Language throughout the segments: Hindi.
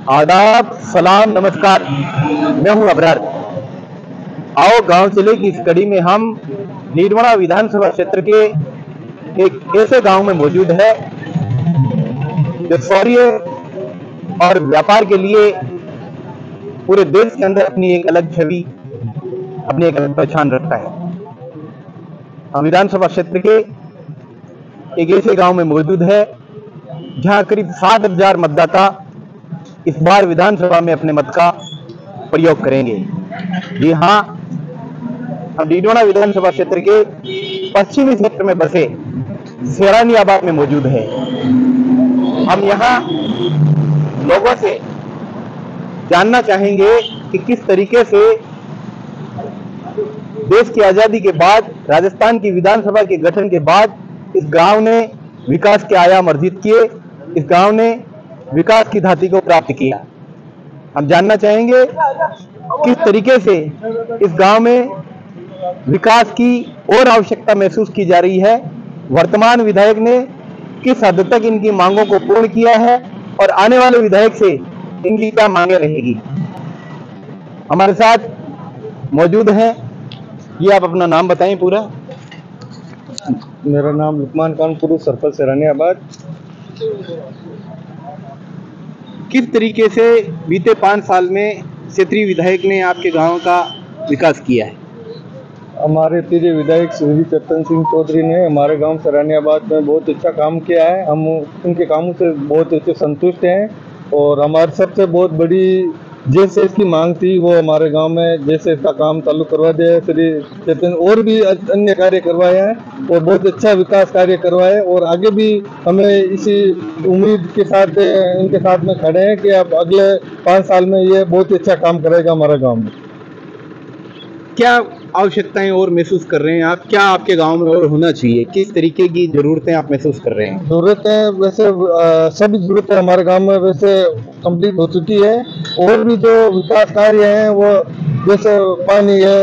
आदाब, सलाम, नमस्कार। मैं हूं अबरार। आओ गांव चले की इस कड़ी में हम नीरवणा विधानसभा क्षेत्र के एक ऐसे गांव में मौजूद है जो शौर्य और व्यापार के लिए पूरे देश के अंदर अपनी एक अलग छवि, अपनी एक अलग पहचान रखता है। हम विधानसभा क्षेत्र के एक ऐसे गांव में मौजूद है जहां करीब 60,000 मतदाता इस बार विधानसभा में अपने मत का प्रयोग करेंगे। जी हाँ, हम नीरवणा विधानसभा क्षेत्र के पश्चिमी क्षेत्र में बसे सेरानियाबाद में मौजूद है। हम यहाँ लोगों से जानना चाहेंगे कि किस तरीके से देश की आजादी के बाद, राजस्थान की विधानसभा के गठन के बाद इस गांव ने विकास के आयाम अर्जित किए, इस गांव ने विकास की धाती को प्राप्त किया। हम जानना चाहेंगे किस तरीके से इस गांव में विकास की और आवश्यकता महसूस की जा रही है, वर्तमान विधायक ने किस हद तक इनकी मांगों को पूर्ण किया है और आने वाले विधायक से इनकी क्या मांगे रहेगी। हमारे साथ मौजूद हैं, ये आप अपना नाम बताएं पूरा। मेरा नाम लुकमान खान, पुरुष सरपंच सेरानियाबाद। किस तरीके से बीते 5 साल में क्षेत्रीय विधायक ने आपके गांव का विकास किया है? हमारे प्रिय विधायक श्री चेतन सिंह चौधरी ने हमारे गांव सेरानियाबाद में बहुत अच्छा काम किया है। हम उनके कामों से बहुत अच्छे संतुष्ट हैं और हमारी सबसे बहुत बड़ी जैसे इसकी मांग थी वो हमारे गांव में जैसे इसका काम चालू करवा दिया श्री चेतन, और भी अन्य कार्य करवाए हैं और बहुत अच्छा विकास कार्य करवाए और आगे भी हमें इसी उम्मीद के साथ इनके साथ में खड़े हैं कि अब अगले 5 साल में ये बहुत अच्छा काम करेगा हमारे गांव में। क्या आवश्यकताएं और महसूस कर रहे हैं आप? क्या आपके गांव में और होना चाहिए? किस तरीके की जरूरतें आप महसूस कर रहे हैं? जरूरतें वैसे सभी जरूरतें हमारे गांव में वैसे कंप्लीट हो चुकी है और भी जो विकास कार्य हैं वो जैसे पानी है,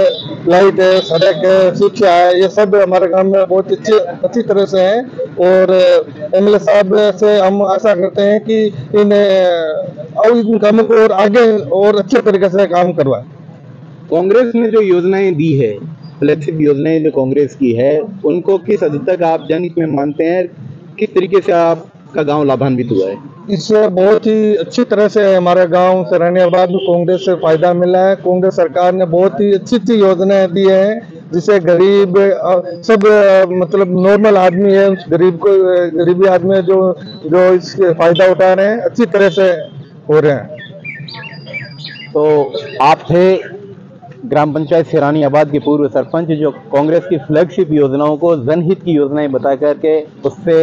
लाइट है, सड़क है, शिक्षा है, ये सब हमारे गांव में बहुत अच्छी तरह से है और एमएलए साहब से हम आशा करते हैं कि इन कामों को और आगे और अच्छे तरीके से काम करवाएं। कांग्रेस ने जो योजनाएं दी है, फ्लैगशिप योजनाएं जो कांग्रेस की है, उनको किस हद तक आप जनहित में मानते हैं? किस तरीके से आपका गांव लाभान्वित हुआ है? इससे बहुत ही अच्छी तरह से हमारे गांव सेरानियाबाद में कांग्रेस से फायदा मिला है। कांग्रेस सरकार ने बहुत ही अच्छी योजनाएं दी हैं जिससे गरीब सब मतलब नॉर्मल आदमी है, गरीबी आदमी जो इसके फायदा उठा रहे हैं, अच्छी तरह से हो रहे हैं। तो आप थे ग्राम पंचायत सेरानियाबाद के पूर्व सरपंच जो कांग्रेस की फ्लैगशिप योजनाओं को जनहित की योजनाएं बता करके उससे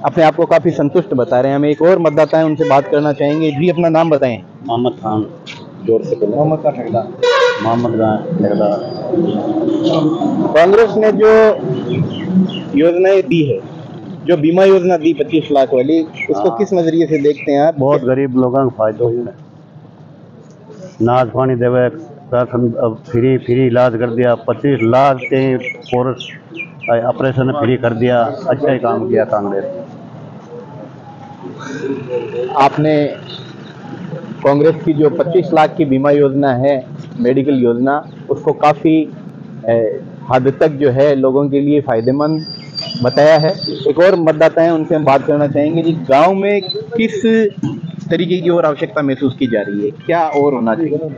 अपने आप को काफी संतुष्ट बता रहे हैं। हम एक और मतदाता हैं, उनसे बात करना चाहेंगे। जी, अपना नाम बताएं। मोहम्मद खान। जोर से बोलो। मोहम्मद का ठेकेदार। मोहम्मद ठेकेदार। कांग्रेस ने जो योजनाएं दी है, जो बीमा योजना दी 25 लाख वाली, उसको किस नजरिए से देखते हैं आप? बहुत गरीब लोगों को फायदा हुआ। नाज पानी देवे, फ्री इलाज कर दिया, 25 लाख के ऑपरेशन फ्री कर दिया। अच्छा ही काम किया कांग्रेस। आपने कांग्रेस की जो 25 लाख की बीमा योजना है, मेडिकल योजना, उसको काफी हद तक जो है लोगों के लिए फायदेमंद बताया है। एक और मतदाता हैं, उनसे हम बात करना चाहेंगे। जी, गांव में किस तरीके की और आवश्यकता महसूस की जा रही है? क्या और होना चाहिए?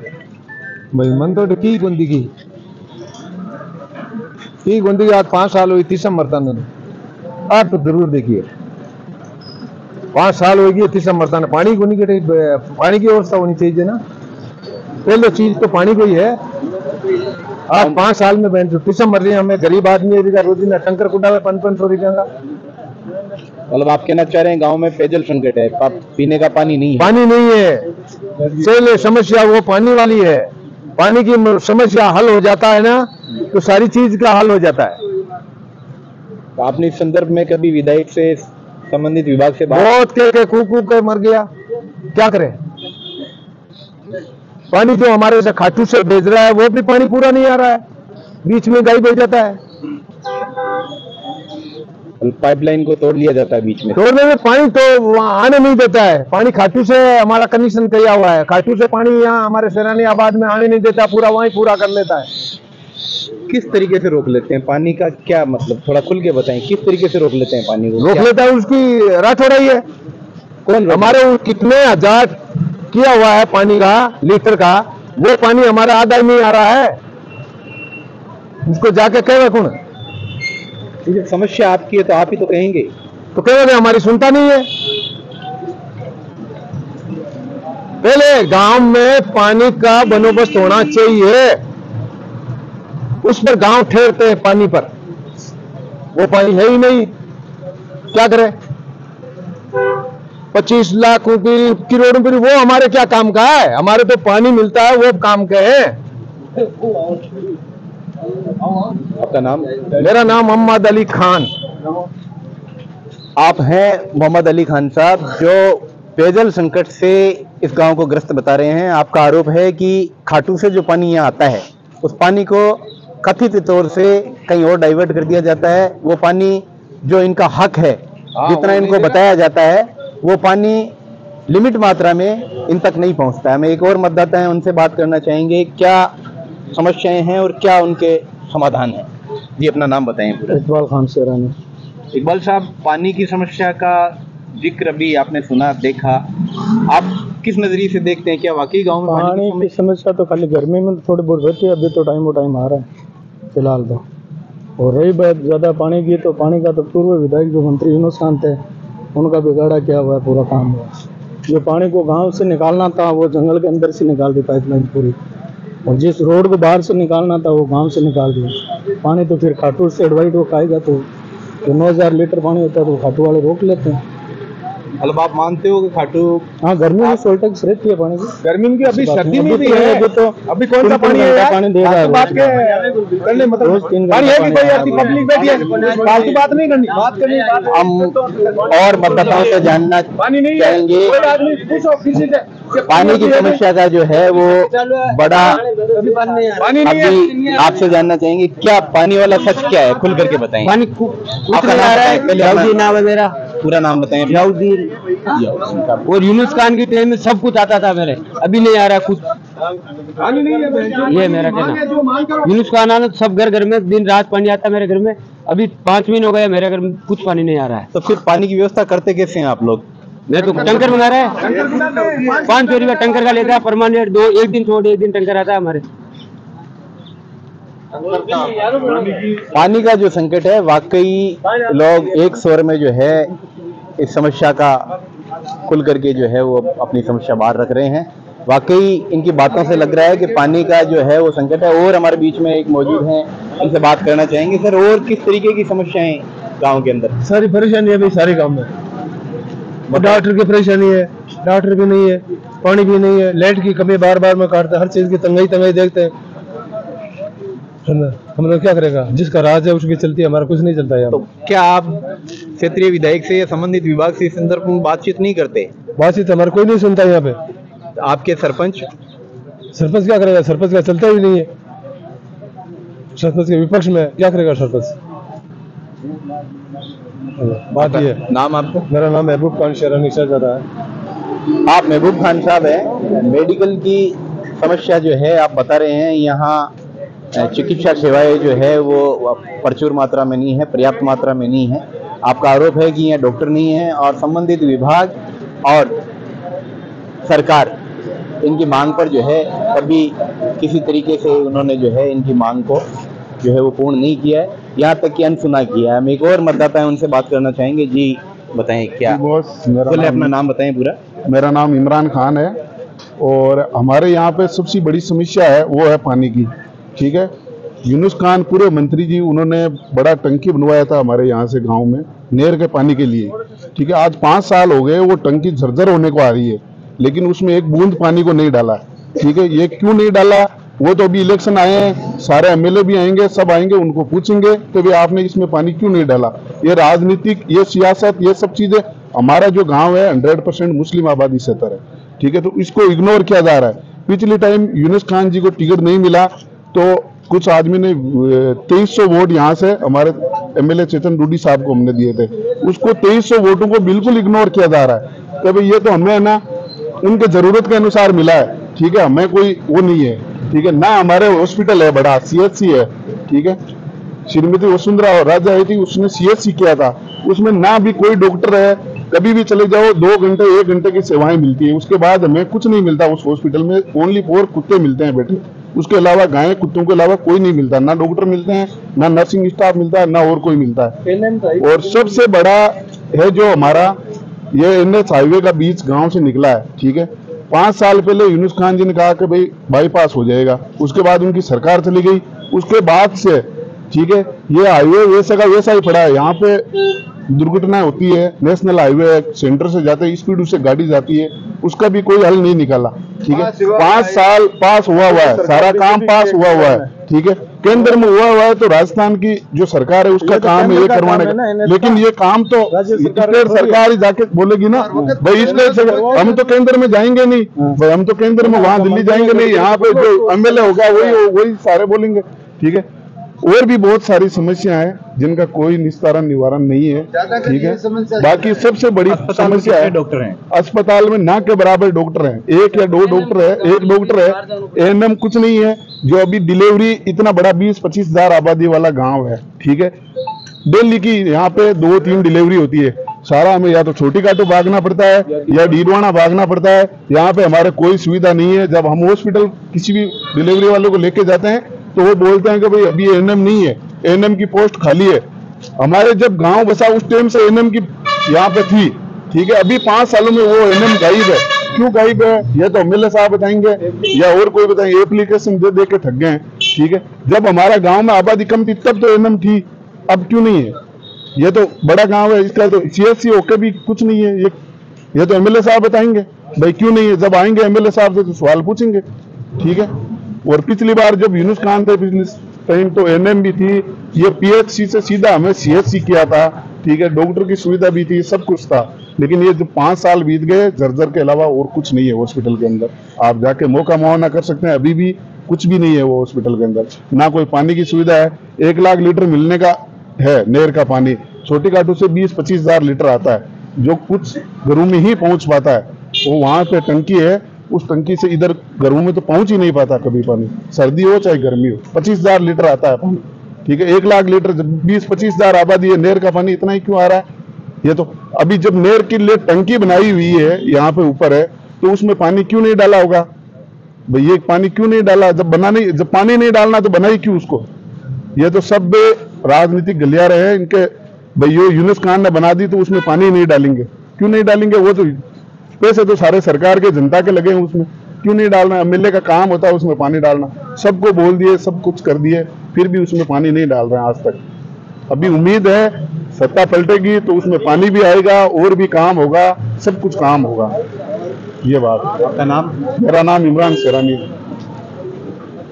भाई मन तो की गोंदी की आज 5 साल हुई, 30 मरता ने आप तो जरूर देखिए 5 साल होगी 30 मरता ने। पानी को नहीं, पानी की व्यवस्था होनी चाहिए ना, पहले चीज तो पानी को ही है। आज 5 साल में बहन 30 मर रही है। हमें गरीब आदमी रोजी टंकर कुंडा में 500 रुपया का। मतलब आप कहना चाह रहे हैं गांव में पेयजल संकट है, पीने का पानी नहीं है? पानी नहीं है, पहले समस्या वो पानी वाली है। पानी की समस्या हल हो जाता है ना तो सारी चीज का हल हो जाता है। तो आपने इस संदर्भ में कभी विधायक से, संबंधित विभाग से बहुत के कूक के मर गया, क्या करें? पानी जो हमारे से खाटू से भेज रहा है वो भी पानी पूरा नहीं आ रहा है, बीच में गायब हो जाता है। पाइपलाइन को तोड़ दिया जाता है बीच में। तोड़ने में पानी तो वहाँ आने नहीं देता है। पानी खाटू से हमारा कनेक्शन किया हुआ है, खाटू से पानी यहाँ हमारे सैलानी आबाद में आने नहीं देता, पूरा वहीं पूरा कर लेता है। किस तरीके से रोक लेते हैं पानी का, क्या मतलब थोड़ा खुल के बताएं, किस तरीके से रोक लेते हैं पानी को? रोक लेता है, उसकी रात हो रही है। कौन? हमारे कितने हजार किया हुआ है पानी का लीटर का, वो पानी हमारा आधा ही नहीं आ रहा है। उसको जाके कहेगा कौन? समस्या आपकी है तो आप ही तो कहेंगे। तो कहेगा हमारी सुनता नहीं है। पहले गांव में पानी का बंदोबस्त होना चाहिए, उस पर गांव ठहरते हैं पानी पर, वो पानी है ही नहीं, क्या करें? 25 लाख करोड़ रुपये वो हमारे क्या काम का है? हमारे तो पानी मिलता है, वो काम के हैं। आपका नाम? मेरा नाम मोहम्मद अली खान। आप हैं मोहम्मद अली खान साहब, जो पेयजल संकट से इस गांव को ग्रस्त बता रहे हैं। आपका आरोप है कि खाटू से जो पानी यहाँ आता है, उस पानी को कथित तौर से कहीं और डाइवर्ट कर दिया जाता है। वो पानी जो इनका हक है, जितना इनको बताया जाता है, वो पानी लिमिट मात्रा में इन तक नहीं पहुंचता है। मैं एक और मतदाता है, उनसे बात करना चाहेंगे, क्या समस्याएं हैं और क्या उनके समाधान है। जी अपना नाम बताएं पूरा। इकबाल खान शेरानी। इकबाल साहब, पानी की समस्या का जिक्र अभी आपने सुना, देखा, आप किस नजरिए से देखते हैं? क्या वाकई गांव में पानी की समस्या तो खाली गर्मी में थोड़ी बहुत रहती है, अभी तो टाइम आ रहा है फिलहाल तो। और रही बात ज़्यादा पानी की, तो पानी का तो पूर्व विधायक जो मंत्री यूनुस खान थे, उनका बिगाड़ा क्या हुआ है, पूरा काम हुआ। जो पानी को गांव से निकालना था वो जंगल के अंदर से निकाल दी पाइपलाइन पूरी, और जिस रोड को बाहर से निकालना था वो गांव से निकाल दिया। पानी तो फिर खाटू से एडवाइट वो खाएगा, तो 9000 लीटर पानी होता है तो खाटू वाले रोक लेते हैं। मतलब आप मानते हो कि खाटू? हाँ, गर्मी में शॉर्ट टैक्स रहती है पानी की। गर्मी की अभी सर्दी में भी तो है, अभी तो अभी कौन सा पानी है? पानी दे रहा है बात के करने मतलब पानी है कि कोई ऐसी पब्लिक बैठी है, फालतू बात नहीं करनी, बात करनी। हम और मतदाताओं से जानना पानी नहीं है, चाहेंगे, कोई आदमी पूछो किसी से, पानी की समस्या का जो है वो बड़ा पानी नहीं है। अभी आपसे जानना चाहेंगे, क्या पानी वाला सच क्या है, खुल करके बताएं। पानी आपका नाम बताएं, पहले अपना नाम है मेरा, पूरा नाम बताएं। और यूनुस खान की टाइम में सब कुछ आता था मेरे, अभी नहीं आ रहा कुछ। पानी नहीं है, ये मेरा कहना। यूनुस खान आना सब घर में दिन रात पानी आता मेरे घर में, अभी 5 महीने हो गए मेरे घर में कुछ पानी नहीं आ रहा है। तो फिर पानी की व्यवस्था करते कैसे हैं आप लोग? मैं तो टंकर मंगा रहा है, 500 रुपया टंकर का लेता है परमानेंट, एक दिन छोड़ एक दिन टंकर आता है हमारे। पानी का जो संकट है, वाकई लोग एक स्वर में जो है इस समस्या का खुल करके जो है वो अपनी समस्या बाहर रख रहे हैं। वाकई इनकी बातों से लग रहा है कि पानी का जो है वो संकट है। और हमारे बीच में एक मौजूद हैं, इनसे बात करना चाहेंगे। सर, और किस तरीके की समस्याएं गांव के अंदर? सारी परेशानी है भाई, सारे गांव में। डॉक्टर की परेशानी है, डॉक्टर भी नहीं है, पानी भी नहीं है, लाइट की कमी बार बार में काटते हैं, हर चीज की तंगाई देखते हैं। हम लोग क्या करेगा, जिसका राज है उसकी चलती है, हमारा कुछ नहीं चलता है। तो क्या आप क्षेत्रीय विधायक से या संबंधित विभाग से इस संदर्भ में बातचीत नहीं करते? बातचीत हमारा कोई नहीं सुनता यहाँ पे। आपके सरपंच क्या करेगा? सरपंच का चलता ही नहीं है, सरपंच के विपक्ष में क्या करेगा सरपंच? बात ये है। नाम आपका? मेरा नाम महबूब खान शेरानी शहजादा है। आप महबूब खान साहब हैं, मेडिकल की समस्या जो है आप बता रहे हैं, यहाँ चिकित्सा सेवाएं जो है वो प्रचुर मात्रा में नहीं है, पर्याप्त मात्रा में नहीं है। आपका आरोप है कि यहाँ डॉक्टर नहीं है और संबंधित विभाग और सरकार इनकी मांग पर जो है कभी किसी तरीके से उन्होंने जो है इनकी मांग को जो है वो पूर्ण नहीं किया है, यहाँ तक कि अनसुना किया है। हम एक और मतदाता है, उनसे बात करना चाहेंगे। जी बताएं, क्या बोले, अपना नाम बताएं पूरा। मेरा नाम इमरान खान है और हमारे यहाँ पे सबसे बड़ी समस्या है वो है पानी की। ठीक है, यूनुस खान पूर्व मंत्री जी, उन्होंने बड़ा टंकी बनवाया था हमारे यहाँ से गांव में नहर के पानी के लिए। ठीक है, आज 5 साल हो गए वो टंकी झरझर होने को आ रही है, लेकिन उसमें एक बूंद पानी को नहीं डाला। ठीक है, ये क्यों नहीं डाला? वो तो अभी इलेक्शन आए हैं, सारे एमएलए भी आएंगे, सब आएंगे, उनको पूछेंगे कि भाई आपने इसमें पानी क्यों नहीं डाला। ये राजनीतिक, ये सियासत, ये सब चीजें। हमारा जो गांव है 100% मुस्लिम आबादी क्षेत्र है। ठीक है, तो इसको इग्नोर किया जा रहा है। पिछले टाइम यूनुस खान जी को टिकट नहीं मिला तो कुछ आदमी ने 2300 वोट यहाँ से हमारे MLA चेतन रूडी साहब को हमने दिए थे, उसको 2300 वोटों को बिल्कुल इग्नोर किया जा रहा है कि भाई ये तो हमें ना उनके जरूरत के अनुसार मिला है, ठीक है, हमें कोई वो नहीं है, ठीक है, ना हमारे हॉस्पिटल है बड़ा CHC है, ठीक है, श्रीमती वसुंधरा राजा आई थी उसने CHC किया था, उसमें ना भी कोई डॉक्टर है, कभी भी चले जाओ 2 घंटे 1 घंटे की सेवाएं मिलती है, उसके बाद हमें कुछ नहीं मिलता उस हॉस्पिटल में, ओनली 4 कुत्ते मिलते हैं बेटे, उसके अलावा गाय कुत्तों के अलावा कोई नहीं मिलता, ना डॉक्टर मिलते हैं, ना नर्सिंग स्टाफ मिलता है, ना और कोई मिलता है। और सबसे बड़ा है जो हमारा ये NH हाईवे का बीच गांव से निकला है, ठीक है, 5 साल पहले यूनुस खान जी ने कहा कि भाई बाईपास हो जाएगा, उसके बाद उनकी सरकार चली गई, उसके बाद से ठीक है ये हाईवे वैसे का वैसा ही पड़ा है, यहाँ पे दुर्घटनाएं होती है, नेशनल हाईवे है, सेंटर से जाते हैं स्पीड उससे गाड़ी जाती है, उसका भी कोई हल नहीं निकाला, ठीक है, 5 साल पास हुआ है, सारा काम पास हुआ है, ठीक है, केंद्र में हुआ है, तो राजस्थान की जो सरकार है उसका काम है ये करवाने का, लेकिन ये काम तो स्टेट सरकार ही जाके बोलेगी ना भाई, इसलिए हम तो केंद्र में जाएंगे नहीं भाई, हम तो केंद्र में वहां दिल्ली जाएंगे नहीं, यहाँ पे जो MLA होगा वही सारे बोलेंगे, ठीक है। और भी बहुत सारी समस्या है जिनका कोई निस्तारण निवारण नहीं है, ठीक है, बाकी सबसे बड़ी समस्या है डॉक्टर हैं, अस्पताल में ना के बराबर डॉक्टर हैं, 1 या 2 डॉक्टर है, 1 डॉक्टर है, ANM कुछ नहीं है, जो अभी डिलीवरी इतना बड़ा 20-25 हजार आबादी वाला गांव है, ठीक है, डेली की यहाँ पे 2-3 डिलीवरी होती है, सारा हमें या तो छोटी काटो भागना पड़ता है या डीडवाना भागना पड़ता है, यहाँ पे हमारे कोई सुविधा नहीं है। जब हम हॉस्पिटल किसी भी डिलीवरी वालों को लेके जाते हैं तो वो बोलते हैं कि भाई अभी ANM नहीं है, ANM की पोस्ट खाली है। हमारे जब गांव बसा उस टाइम से ANM की यहाँ पे थी, ठीक है, अभी 5 सालों में वो ANM गायब है, क्यों गायब है ये तो MLA साहब बताएंगे या और कोई बताएंगे, एप्लीकेशन दे दे के थक गए, ठीक है, जब हमारा गाँव में आबादी कम थी तब तो ANM थी, अब क्यों नहीं है? ये तो बड़ा गांव है, इसका तो CHC होके भी कुछ नहीं है, ये तो MLA साहब बताएंगे भाई क्यों नहीं है, जब आएंगे MLA साहब से तो सवाल पूछेंगे, ठीक है। और पिछली बार जब यूनुस खान थे पिछले टाइम तो ANM भी थी, ये PHC से सीधा हमें CHC किया था, ठीक है, डॉक्टर की सुविधा भी थी, सब कुछ था, लेकिन ये जो 5 साल बीत गए, जर्जर के अलावा और कुछ नहीं है हॉस्पिटल के अंदर। आप जाके मौका मुआयना कर सकते हैं, अभी भी कुछ भी नहीं है वो हॉस्पिटल के अंदर, ना कोई पानी की सुविधा है, 1 लाख लीटर मिलने का है नहर का पानी, छोटी काटू से 20-25 हजार लीटर आता है, जो कुछ घरों में ही पहुंच पाता है, वो वहां पे टंकी है, उस टंकी से इधर घरों में तो पहुंच ही नहीं पाता कभी पानी, सर्दी हो चाहे गर्मी हो, 25,000 लीटर आता है पानी, ठीक है, 1 लाख लीटर, 20-25 हजार आबादी है, नहर का पानी इतना ही क्यों आ रहा है? ये तो अभी जब नहर के लिए टंकी बनाई हुई है यहाँ पे ऊपर है, तो उसमें पानी क्यों नहीं डाला होगा भाई, ये पानी क्यों नहीं डाला? जब पानी नहीं डालना तो बनाई क्यों उसको? ये तो सब राजनीतिक गलियारे हैं इनके भाई, यो यूनुस खान ने बना दी तो उसमें पानी नहीं डालेंगे, क्यों नहीं डालेंगे? वो तो पैसे तो सारे सरकार के जनता के लगे हैं, उसमें क्यों नहीं डालना? MLA का काम होता है उसमें पानी डालना, सबको बोल दिए, सब कुछ कर दिए, फिर भी उसमें पानी नहीं डाल रहे हैं आज तक। अभी उम्मीद है सत्ता पलटेगी तो उसमें पानी भी आएगा और भी काम होगा, सब कुछ काम होगा। ये बात। आपका नाम? मेरा नाम इमरान सिरानी।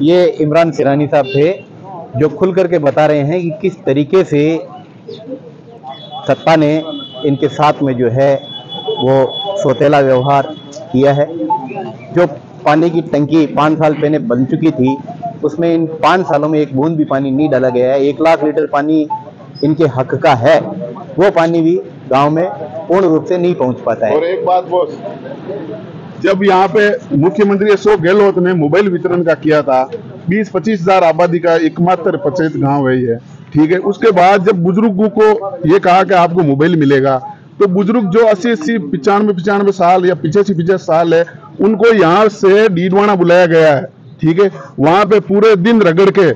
ये इमरान सिरानी साहब थे जो खुल करके बता रहे हैं कि किस तरीके से सत्ता ने इनके साथ में जो है वो सौतेला व्यवहार किया है। जो पानी की टंकी 5 साल पहले बन चुकी थी, उसमें इन 5 सालों में एक बूंद भी पानी नहीं डाला गया है। 1 लाख लीटर पानी इनके हक का है, वो पानी भी गांव में पूर्ण रूप से नहीं पहुंच पाता है। और एक बात बॉस, जब यहाँ पे मुख्यमंत्री अशोक गहलोत ने मोबाइल वितरण का किया था, 20-25 हजार आबादी का एकमात्र पंचायत गांव है ये, ठीक है, उसके बाद जब बुजुर्गों को ये कहा कि आपको मोबाइल मिलेगा, तो बुजुर्ग जो 80-80, 95-95 साल या 85-85 साल है, उनको यहाँ से डीडवाना बुलाया गया है, ठीक है, वहां पे पूरे दिन रगड़ के,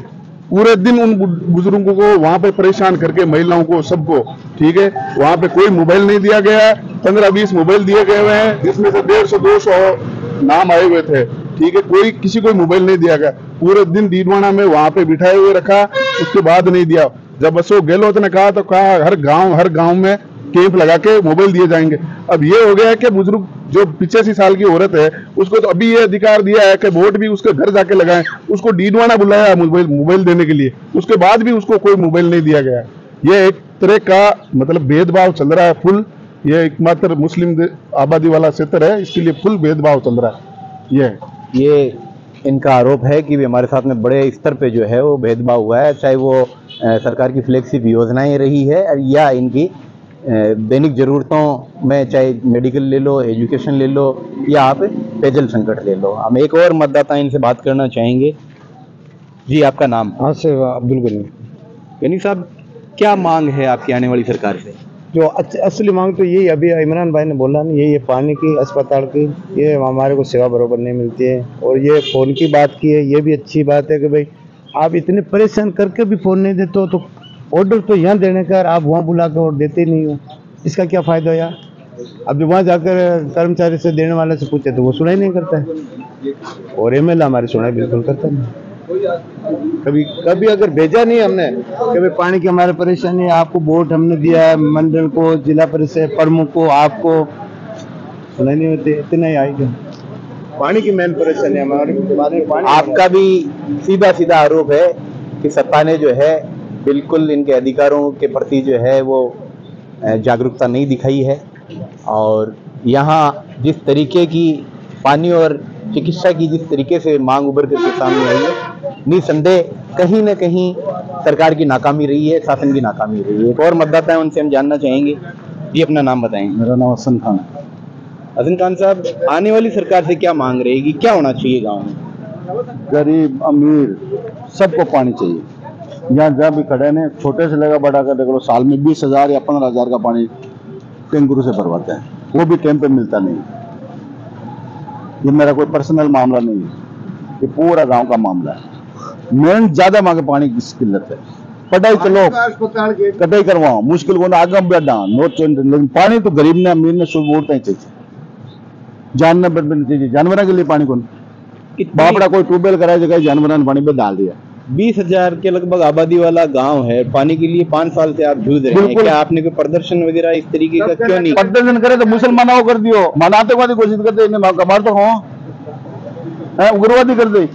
पूरे दिन उन बुजुर्गों को वहां पे परेशान करके, महिलाओं को, सबको, ठीक है, वहां पे कोई मोबाइल नहीं दिया गया है। 15-20 मोबाइल दिए गए हुए हैं, जिसमें से 150-200 नाम आए हुए थे, ठीक है, कोई किसी को मोबाइल नहीं दिया गया। पूरे दिन डीडवाना में वहां पे बिठाए हुए रखा, उसके बाद नहीं दिया। जब अशोक गहलोत ने कहा तो कहा हर गांव में कैंप लगा के मोबाइल दिए जाएंगे। अब ये हो गया है कि बुजुर्ग जो 85 साल की औरत है, उसको तो अभी ये अधिकार दिया है कि वोट भी उसके घर जाके लगाएं, उसको डीडवाना बुलाया मोबाइल देने के लिए, उसके बाद भी उसको कोई मोबाइल नहीं दिया गया। ये एक तरह का मतलब भेदभाव चल रहा है फुल। ये एकमात्र मुस्लिम आबादी वाला क्षेत्र है, इसके लिए फुल भेदभाव चल रहा है। ये इनका आरोप है कि भी हमारे साथ में बड़े स्तर पे जो है वो भेदभाव हुआ है, चाहे वो सरकार की फ्लैगशिप योजनाएं रही है या इनकी दैनिक ज़रूरतों में, चाहे मेडिकल ले लो, एजुकेशन ले लो या आप पेयजल संकट ले लो। हम एक और मतदाता इनसे बात करना चाहेंगे। जी, आपका नाम? हाँ से अब्दुल गनी। गनी साहब, क्या मांग है आपकी आने वाली सरकार से? जो असली मांग तो यही, अभी इमरान भाई ने बोला नहीं, यही है पानी की, अस्पताल की, ये हमारे को सेवा बराबर नहीं मिलती है। और ये फ़ोन की बात की है, ये भी अच्छी बात है कि भाई आप इतने परेशान करके भी फ़ोन नहीं देते हो, तो ऑर्डर तो यहाँ देने का, आप वहाँ बुला कर और देते नहीं हो, इसका क्या फ़ायदा हो यार? अब जब वहाँ जाकर कर्मचारी से, देने वाले से पूछे तो वो सुनाई नहीं करता है, और एमएलए हमारी सुनाई बिल्कुल करता नहीं। कभी अगर भेजा नहीं हमने कि भाई पानी की हमारे परेशानी है, आपको वोट हमने दिया है, मंडल को, जिला परिषद प्रमुख को, आपको सुनाई नहीं होती, इतना ही आएगा। पानी की मेन परेशानी है हमारी। आपका भी सीधा सीधा आरोप है कि सत्ता ने जो है बिल्कुल इनके अधिकारों के प्रति जो है वो जागरूकता नहीं दिखाई है, और यहाँ जिस तरीके की पानी और चिकित्सा की जिस तरीके से मांग उभर करके सामने आई है, निसंदेह कहीं न कहीं सरकार की नाकामी रही है, शासन की नाकामी रही है। एक और मतदाता है, उनसे हम जानना चाहेंगे। जी, अपना नाम बताएंगे। मेरा नाम हसन खान। हसन खान साहब, आने वाली सरकार से क्या मांग रहेगी, क्या होना चाहिए गाँव में? गरीब अमीर सबको पानी चाहिए। यहाँ जहाँ भी खड़े ने, छोटे से लेकर बड़ा कर देख लो, साल में 20,000 या 15,000 का पानी टैंकरों से भरवाते हैं, वो भी टाइम पे मिलता नहीं। ये मेरा कोई पर्सनल मामला नहीं है, ये पूरा गांव का मामला है। मेन ज्यादा मांगे पानी की किल्लत है। पढ़ाई चलो, कटाई करवाओ, मुश्किल को आगे बैठा नो, लेकिन पानी तो गरीब ने, अमीर ने सब वोट नहीं चाहिए। जानना नहीं चाहिए, जानवरों के लिए पानी कौन? बापड़ा कोई ट्यूबवेल कराए जगह जानवरों ने पानी पे डाल दिया। 20,000 के लगभग आबादी वाला गांव है, पानी के लिए 5 साल से आप जूझ रहे हैं। क्या आपने कोई प्रदर्शन वगैरह इस तरीके का क्यों नहीं? प्रदर्शन करे तो मुसलमानों को कर दियो, आतंकवादी घोषित कर दे, कमार तो हो उग्रवादी कर दे।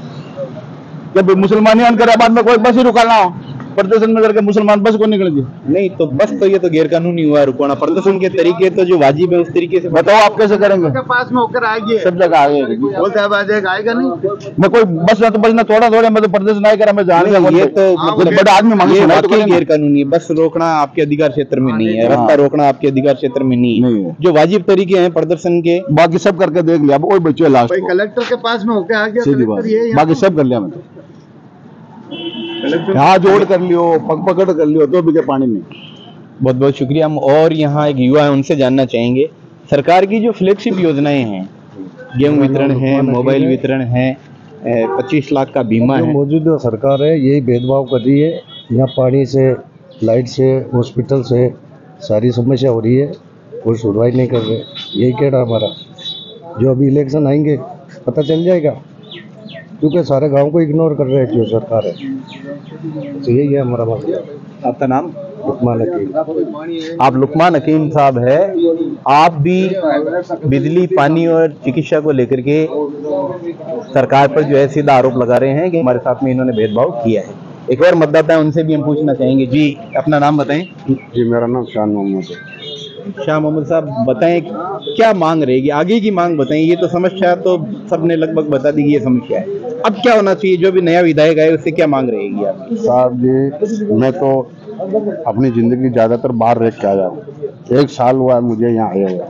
जब मुसलमान करे बाद में कोई बस ही रुकाना हो, प्रदर्शन में करके मुसलमान बस को निकल गए। नहीं तो बस तो ये तो गैर कानूनी हुआ रुकवाना। प्रदर्शन के तरीके तो जो वाजिब है उस तरीके से बताओ आप कैसे करेंगे? पास में होकर आएगी, सब जगह आएगा नहीं। मैं कोई बस ना तो बस ना थोड़ा थोड़ा मैं तो प्रदर्शन नहीं करा, मैं जान ये तो बड़ा आदमी मांगे गैर कानूनी है। बस रोकना आपके अधिकार क्षेत्र में नहीं है, रास्ता रोकना आपके अधिकार क्षेत्र में नहीं है। जो वाजिब तरीके हैं प्रदर्शन के, बाकी सब करके देख लिया। अब कोई बच्चे लास्ट कलेक्टर के पास में होकर आ गया, बाकी सब कर लिया मैं। हाथ जोड़ कर लियो, पकड़ कर लियो, तो भी पानी नहीं। बहुत बहुत शुक्रिया। हम और यहाँ एक युवा है, उनसे जानना चाहेंगे। सरकार की जो फ्लैगशिप योजनाएं हैं, गेहूं वितरण है, मोबाइल वितरण है, 25 लाख का बीमा है, मौजूदा सरकार है यही भेदभाव कर रही है। यहाँ पानी से, लाइट से, हॉस्पिटल से सारी समस्या हो रही है और सुनवाई नहीं कर रहे। यही कहना हमारा, जो अभी इलेक्शन आएंगे पता चल जाएगा, क्योंकि सारे गांव को इग्नोर कर रहे हैं जो सरकार है। तो यही है हमारा मसला। आपका नाम? लुकमान हकीम। आप लुकमान हकीम साहब है, आप भी बिजली, पानी और चिकित्सा को लेकर के सरकार पर जो है सीधा आरोप लगा रहे हैं कि हमारे साथ में इन्होंने भेदभाव किया है। एक और मतदाता है, उनसे भी हम पूछना चाहेंगे। जी, अपना नाम बताएं। जी, मेरा नाम शान मोहम्मद है। शाह मोहम्मद साहब, बताएं क्या मांग रहेगी, आगे की मांग बताएं। ये तो समस्या तो सबने लगभग बता दी कि ये समस्या है, अब क्या होना चाहिए? जो भी नया विधायक है उससे क्या मांग रहेगी आपकी? साहब जी, मैं तो अपनी जिंदगी ज्यादातर बाहर रह के आया हूँ। 1 साल हुआ है मुझे यहाँ आया हुआ।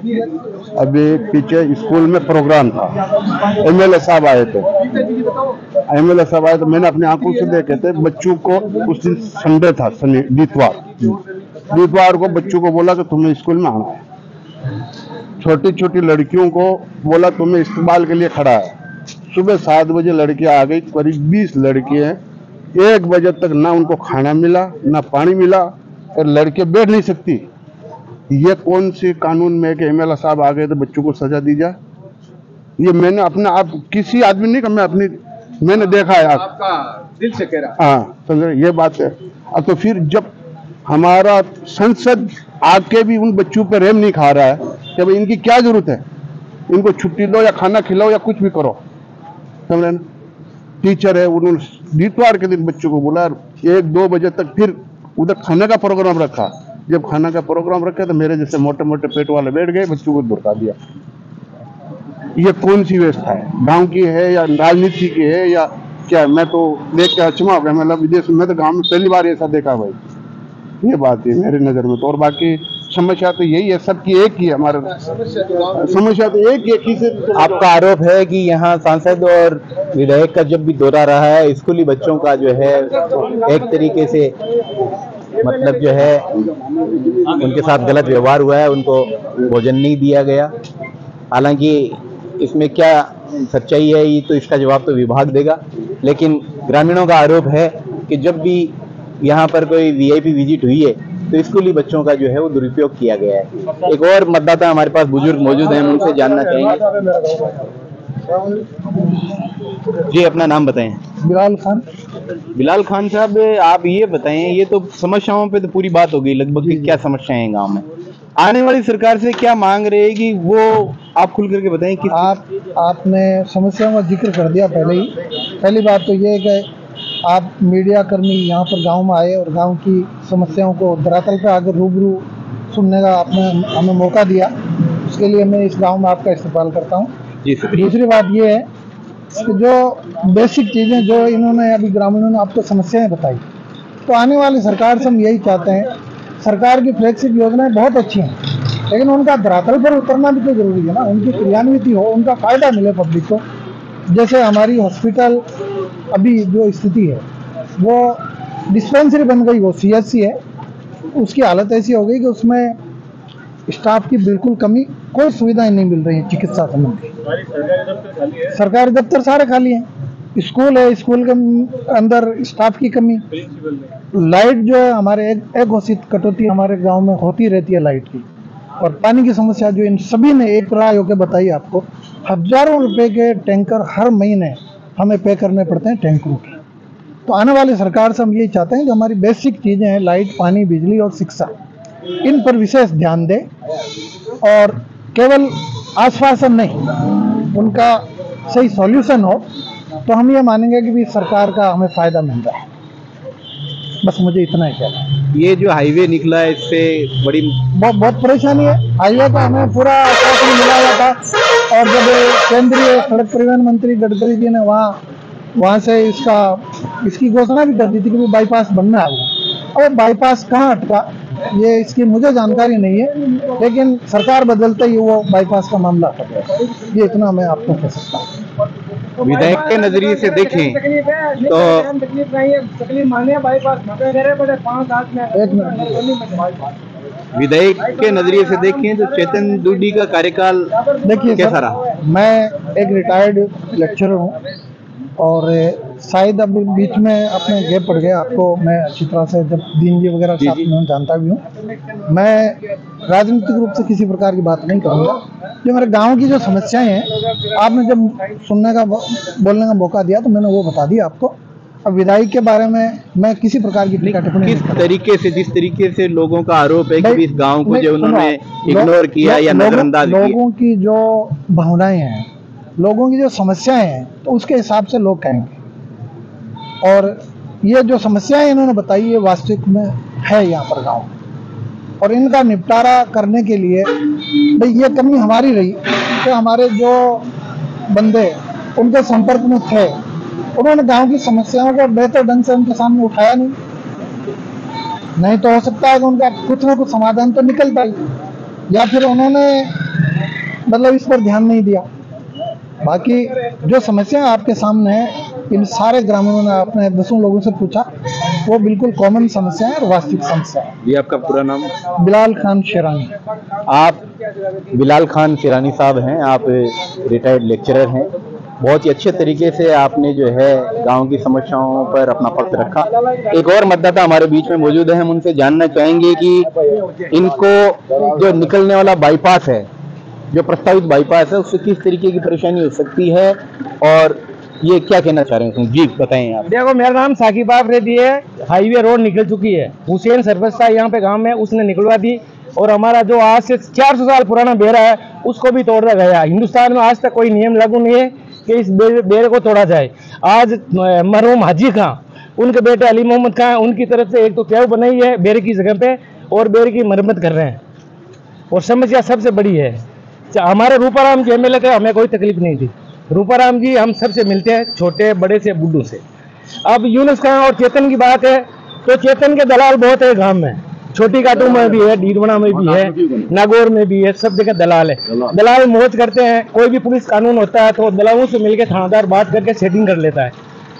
अभी पीछे स्कूल में प्रोग्राम था, एमएलए साहब आए थे। एमएलए साहब आए तो मैंने अपनी आंखों से देखे थे। बच्चों को उस दिन संडे था, बुधवार को बच्चों को बोला कि तुम्हें स्कूल में आना है। छोटी छोटी लड़कियों को बोला तुम्हें इस्तेमाल के लिए खड़ा है। सुबह 7 बजे लड़कियां आ गई, करीब 20 लड़कियां। 1 बजे तक ना उनको खाना मिला, ना पानी मिला, और लड़के बैठ नहीं सकती। ये कौन सी कानून में कि एमएलए साहब आ गए तो बच्चों को सजा दी जाए? ये मैंने अपने आप, किसी आदमी नहीं का, मैंने देखा है। आपका दिल से कह रहा। हाँ, समझ, ये बात है। अब तो फिर जब हमारा संसद आके भी उन बच्चों पर रहम नहीं खा रहा है कि भाई इनकी क्या जरूरत है, इनको छुट्टी दो या खाना खिलाओ या कुछ भी करो, समझ रहे ना। टीचर है, उन्होंने इतवार के दिन बच्चों को बोला 1-2 बजे तक, फिर उधर खाने का प्रोग्राम रखा। जब खाना का प्रोग्राम रखा तो मेरे जैसे मोटे मोटे पेट वाले बैठ गए, बच्चों को धुरका दिया। ये कौन सी व्यवस्था है, गांव की है या राजनीति की है या क्या? मैं तो देख के अचंभा हो गया, मतलब विदेश में तो गांव में पहली बार ऐसा देखा भाई। ये बात है मेरी नज़र में तो। और बाकी समस्या तो यही है, सबकी एक ही है, हमारे समस्या तो एक ही से। आपका आरोप है कि यहाँ सांसद और विधायक का जब भी दौरा रहा है, स्कूली बच्चों का जो है एक तरीके से मतलब जो है उनके साथ गलत व्यवहार हुआ है, उनको भोजन नहीं दिया गया। हालांकि इसमें क्या सच्चाई है ये तो इसका जवाब तो विभाग देगा, लेकिन ग्रामीणों का आरोप है कि जब भी यहाँ पर कोई वीआईपी विजिट हुई है तो स्कूली बच्चों का जो है वो दुरुपयोग किया गया है। एक और मतदाता हमारे पास बुजुर्ग मौजूद हैं, हम उनसे जानना चाहेंगे। जी, अपना नाम बताएं। बिलाल खान। बिलाल खान साहब, आप ये बताएं, ये तो समस्याओं पे तो पूरी बात हो गई लगभग कि क्या समस्याएं हैं गांव में, आने वाली सरकार से क्या मांग रहेगी वो आप खुल करके बताएं। कि आपने समस्याओं का जिक्र कर दिया पहले ही। पहली बात तो ये है कि आप मीडिया कर्मी यहाँ पर गांव में आए और गांव की समस्याओं को धरातल पर आकर रूबरू सुनने का आपने हमें मौका दिया, उसके लिए मैं इस गांव में आपका इस्तेमाल करता हूँ। दूसरी बात ये है कि जो बेसिक चीज़ें जो इन्होंने अभी ग्रामीणों ने आपको समस्याएं बताई, तो आने वाली सरकार से हम यही चाहते हैं। सरकार की फ्लैगशिप योजनाएं बहुत अच्छी हैं, लेकिन उनका धरातल पर उतरना भी तो जरूरी है ना, उनकी क्रियान्वित हो, उनका फ़ायदा मिले पब्लिक को। जैसे हमारी हॉस्पिटल अभी जो स्थिति है वो डिस्पेंसरी बन गई, वो सीएचसी है, उसकी हालत ऐसी हो गई कि उसमें स्टाफ की बिल्कुल कमी, कोई सुविधाएं नहीं मिल रही है चिकित्सा संबंधी। सरकारी दफ्तर सारे खाली हैं, स्कूल है, स्कूल के अंदर स्टाफ की कमी, लाइट जो है हमारे एक घोषित कटौती हमारे गांव में होती रहती है लाइट की, और पानी की समस्या जो इन सभी ने एक राय होकर बताई आपको। हजारों रुपए के टैंकर हर महीने हमें पे करने पड़ते हैं टैंकरों के। तो आने वाली सरकार से हम यही चाहते हैं कि हमारी बेसिक चीज़ें हैं, लाइट, पानी, बिजली और शिक्षा, इन पर विशेष ध्यान दें और केवल आश्वासन नहीं, उनका सही सॉल्यूशन हो तो हम ये मानेंगे कि भी सरकार का हमें फ़ायदा मिल रहा है। बस मुझे इतना ही कहना है। ये जो हाईवे निकला है इससे बड़ी बहुत परेशानी है। हाईवे का हमें पूरा आश्वासन मिला हुआ था, और जब केंद्रीय सड़क परिवहन मंत्री गडकरी जी ने वहाँ से इसकी घोषणा भी कर दी थी कि बाईपास बनना है। और बाईपास कहाँ अटका ये इसकी मुझे जानकारी नहीं है, लेकिन सरकार बदलते ही वो बाईपास का मामला अटक गया। ये इतना मैं आपको कह सकता हूँ। विधायक के नजरिए से देखें तो विधायक के नजरिए से देखें तो चेतन दूडी का कार्यकाल देखिए कैसा रहा? मैं एक रिटायर्ड लेक्चरर हूँ और शायद अब बीच में अपने गैप पड़ गया, आपको मैं अच्छी तरह से जब दीन जी वगैरह साथ में जानता भी हूँ। मैं राजनीतिक रूप से किसी प्रकार की बात नहीं करूँगा। जो मेरे गांव की जो समस्याएं हैं आपने जब बोलने का मौका दिया तो मैंने वो बता दिया आपको। अब विधायक के बारे में मैं किसी प्रकार की टिप्पणी किस तरीके से, जिस तरीके से लोगों का आरोप है कि इस गांव को जो उन्होंने इग्नोर किया या नजरअंदाज किया, लोगों की जो भावनाएं हैं, लोगों की जो समस्याएं हैं, तो उसके हिसाब से लोग कहेंगे। और ये जो समस्याएं इन्होंने बताई ये वास्तविक में है यहाँ पर गांव, और इनका निपटारा करने के लिए भाई ये कमी हमारी रही कि हमारे जो बंदे उनके संपर्क में थे उन्होंने गांव की समस्याओं को बेहतर ढंग से उनके सामने उठाया नहीं तो हो सकता है कि उनका कुछ ना कुछ समाधान तो निकलता ही, या फिर उन्होंने मतलब इस पर ध्यान नहीं दिया। बाकी जो समस्या आपके सामने है, इन सारे ग्रामीणों ने अपने 10 लोगों से पूछा, वो बिल्कुल कॉमन समस्या है और वास्तविक समस्या है। ये आपका पूरा नाम? बिलाल खान शेरानी। आप बिलाल खान शेरानी साहब हैं, आप रिटायर्ड लेक्चरर हैं। बहुत ही अच्छे तरीके से आपने जो है गांव की समस्याओं पर अपना पक्ष रखा। एक और मतदाता हमारे बीच में मौजूद है, हम उनसे जानना चाहेंगे कि इनको जो निकलने वाला बाईपास है, जो प्रस्तावित बाईपास है, उससे किस तरीके की परेशानी हो सकती है और ये क्या कहना चाह रहे हैं? जी बताएं आप। देखो, मेरा नाम साकिब आफरीदी है। हाईवे रोड निकल चुकी है, हुसैन सर्विस था यहाँ पे गांव में, उसने निकलवा दी, और हमारा जो आज से 400 साल पुराना बेड़ा है उसको भी तोड़ा गया। हिंदुस्तान में आज तक कोई नियम लागू नहीं है कि इस बेड़े को तोड़ा जाए। आज मरहूम हाजी खां, उनके बेटे अली मोहम्मद खां, उनकी तरफ से एक तो कैव बनाई है बेड़े की जगह पे, और बेड़े की मरम्मत कर रहे हैं। और समस्या सबसे बड़ी है हमारे रूपाराम जी एमएलए थे, हमें कोई तकलीफ नहीं थी। रूपाराम जी हम सबसे मिलते हैं, छोटे बड़े से बुड्ढू से। अब यूनुस खान और चेतन की बात है तो चेतन के दलाल बहुत है गांव में, छोटी काटू में भी है, डीडवना में भी है, नागौर में भी है, सब जगह दलाल है। दलाल मौज करते हैं, कोई भी पुलिस कानून होता है तो दलालों से मिलकर थानादार बात करके सेटिंग कर लेता है।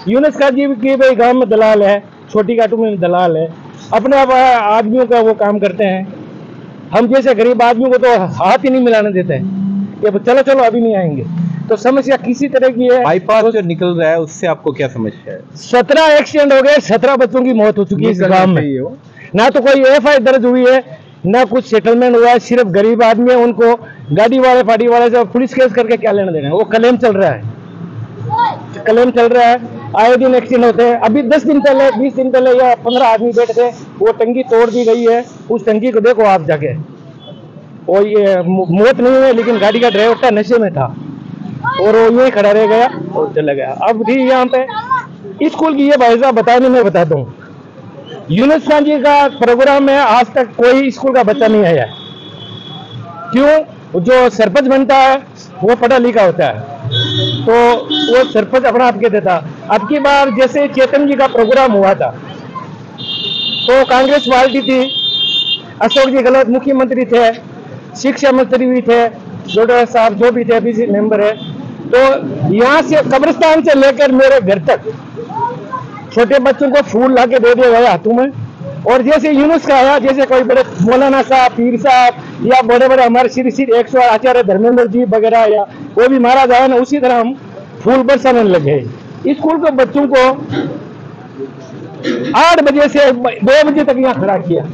यूनुस खान जी की भाई गांव में दलाल है, छोटी काटू में दलाल है, अपने आदमियों का वो काम करते हैं। हम जैसे गरीब आदमियों को तो हाथ ही नहीं मिलाने देते हैं कि चलो चलो अभी नहीं आएंगे। तो समस्या किसी तरह की है। बाईपास जो निकल रहा है उससे आपको क्या समस्या है? 17 एक्सीडेंट हो गए, 17 बच्चों की मौत हो चुकी है इस गांव में। ना तो कोई एफआईआर दर्ज हुई है, ना कुछ सेटलमेंट हुआ है। सिर्फ गरीब आदमी है, उनको गाड़ी वाले पार्टी वाले से पुलिस केस करके क्या लेना देना। वो क्लेम चल रहा है, क्लेम चल रहा है, आए दिन एक्सीडेंट होते हैं। अभी 10 दिन पहले 20 दिन पहले या 15 आदमी बैठे थे, वो टंकी तोड़ दी गई है। उस टंकी को देखो आप जाके, और ये मौत नहीं हुई लेकिन गाड़ी का ड्राइवर था नशे में था और वो यूं ही खड़ा रह गया और चला गया। अब भी यहाँ पे स्कूल की ये भाई साहब बताने मैं बताता हूँ, यूनुस खान जी का प्रोग्राम है, आज तक कोई स्कूल का बच्चा नहीं आया। क्यों? जो सरपंच बनता है वो पढ़ा लिखा होता है, तो वो सरपंच अपना आप के देता। अब की बार जैसे चेतन जी का प्रोग्राम हुआ था तो कांग्रेस पार्टी थी, अशोक जी गहलोत मुख्यमंत्री थे, शिक्षा मंत्री भी थे, डॉक्टर साहब जो भी थे बीसी मेंबर है। तो यहाँ से कब्रिस्तान से लेकर मेरे घर तक छोटे बच्चों को फूल ला के दे दिया गया हाथों में। और जैसे यूनुस का आया, जैसे कोई बड़े मौलाना साहब, पीर साहब या बड़े बड़े हमारे श्री श्री 108 आचार्य धर्मेंद्र जी वगैरह या वो भी महाराज आया ना, उसी तरह हम फूल बरसाने लगे। स्कूल के बच्चों को 8 बजे से 2 बजे तक यहाँ खड़ा किया।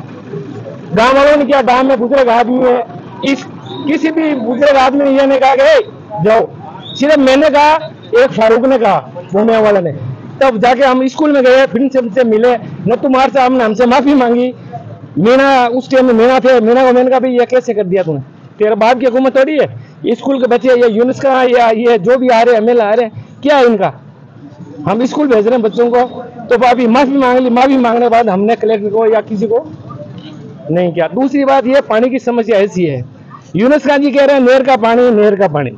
गाँव वालों ने क्या, गाँव में बुजुर्ग आदमी है, किसी भी बुजुर्ग आदमी ने ये नहीं कहा कि जाओ, सिर्फ मैंने कहा, एक फारूक ने कहा, बोने वाले ने। तब जाके हम स्कूल में गए, फिर से हमसे मिले, न तुम्हारे से हमने हमसे माफी मांगी। मीना उस टाइम में मीना थे, मीना को मैंने कहा भाई ये कैसे कर दिया तूने, तेरे बाप की हुकूमत थोड़ी है। स्कूल के बच्चे ये यूनुस का या ये जो भी आ रहे एमएलए आ रहे क्या है इनका, हम स्कूल भेज रहे हैं बच्चों को। तो अभी माफी मांग ली, माफी मांगने के बाद हमने कलेक्टर को या किसी को नहीं किया। दूसरी बात ये, पानी की समस्या ऐसी है, यूनुस खान जी कह रहे हैं नहर का पानी, नहर का पानी।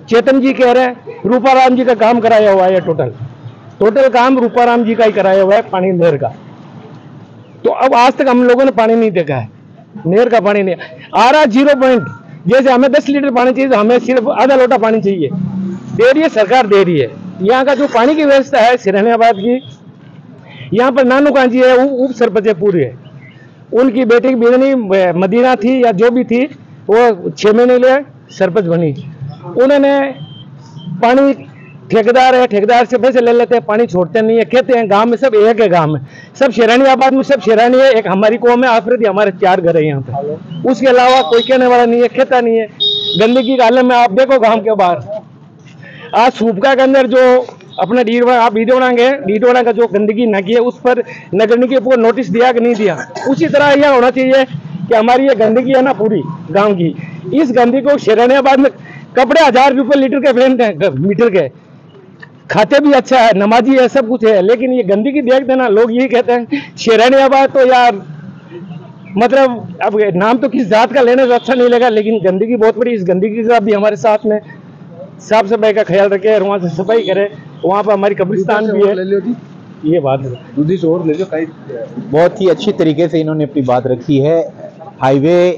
चेतन जी कह रहे हैं रूपाराम जी का काम कराया हुआ है, टोटल काम रूपाराम जी का ही कराया हुआ है पानी नहर का। तो अब आज तक हम लोगों ने पानी नहीं देखा है, नहर का पानी नहीं आ रहा। 0 पॉइंट, जैसे हमें 10 लीटर पानी चाहिए, हमें सिर्फ आधा लोटा पानी चाहिए, दे रही है सरकार, दे रही है। यहाँ का जो पानी की व्यवस्था है सिरानियाबाद की, यहाँ पर नानू कांजी है, उप सरपंच है पूरी है, उनकी बेटी बेदनी मदीना थी या जो भी थी, वो 6 महीने लिए सरपंच बनी। उन्होंने पानी ठेकेदार है, ठेकेदार से पैसे ले लेते हैं, पानी छोड़ते नहीं है। कहते हैं गांव में सब एक है, गांव में सब शेरानियाबाद में सब शेरानी है, एक हमारी कौम है आफरीदी, हमारे 4 घर है यहाँ पे, उसके अलावा कोई कहने वाला नहीं है, कहता नहीं है। गंदगी का आलम में आप देखो गांव के बाहर, आज सूपका के अंदर जो अपना डीडोना का जो गंदगी नगी है, उस पर नगर निगम को नोटिस दिया कि नहीं दिया। उसी तरह यह होना चाहिए कि हमारी ये गंदगी है ना पूरी गांव की, इस गंदगी को शेरानियाबाद में कपड़े 1000 रुपये लीटर के पहनते हैं, मीटर के, खाते भी अच्छा है, नमाजी है, सब कुछ है, लेकिन ये गंदगी देख देना, लोग यही कहते हैं शेरानियाबाद तो यार, मतलब अब नाम तो किस जात का लेने से अच्छा नहीं लगा, लेकिन गंदगी बहुत बड़ी। इस गंदगी का भी हमारे साथ में साफ सफाई का ख्याल रखे और वहाँ से सफाई करे। वहाँ पर हमारी कब्रिस्तान भी है। ये बात और ले लो। बहुत ही अच्छी तरीके से इन्होंने अपनी बात रखी है। हाईवे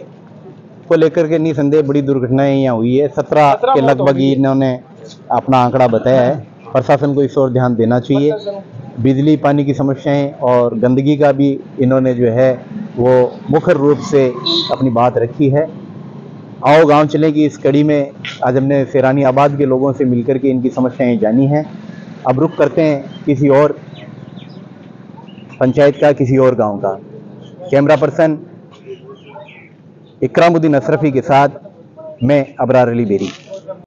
को लेकर के निसंदेह बड़ी दुर्घटनाएं यहाँ हुई है, 17 के लगभग इन्होंने अपना आंकड़ा बताया है। प्रशासन को इस ओर ध्यान देना चाहिए। बिजली पानी की समस्याएं और गंदगी का भी इन्होंने जो है वो मुखर रूप से अपनी बात रखी है। आओ गांव चले की इस कड़ी में आज हमने शेरानियाबाद के लोगों से मिलकर के इनकी समस्याएं जानी हैं। अब रुख करते हैं किसी और पंचायत का, किसी और गांव का। कैमरा पर्सन इकरामुद्दीन अशरफी के साथ मैं अबरार अली बेरी।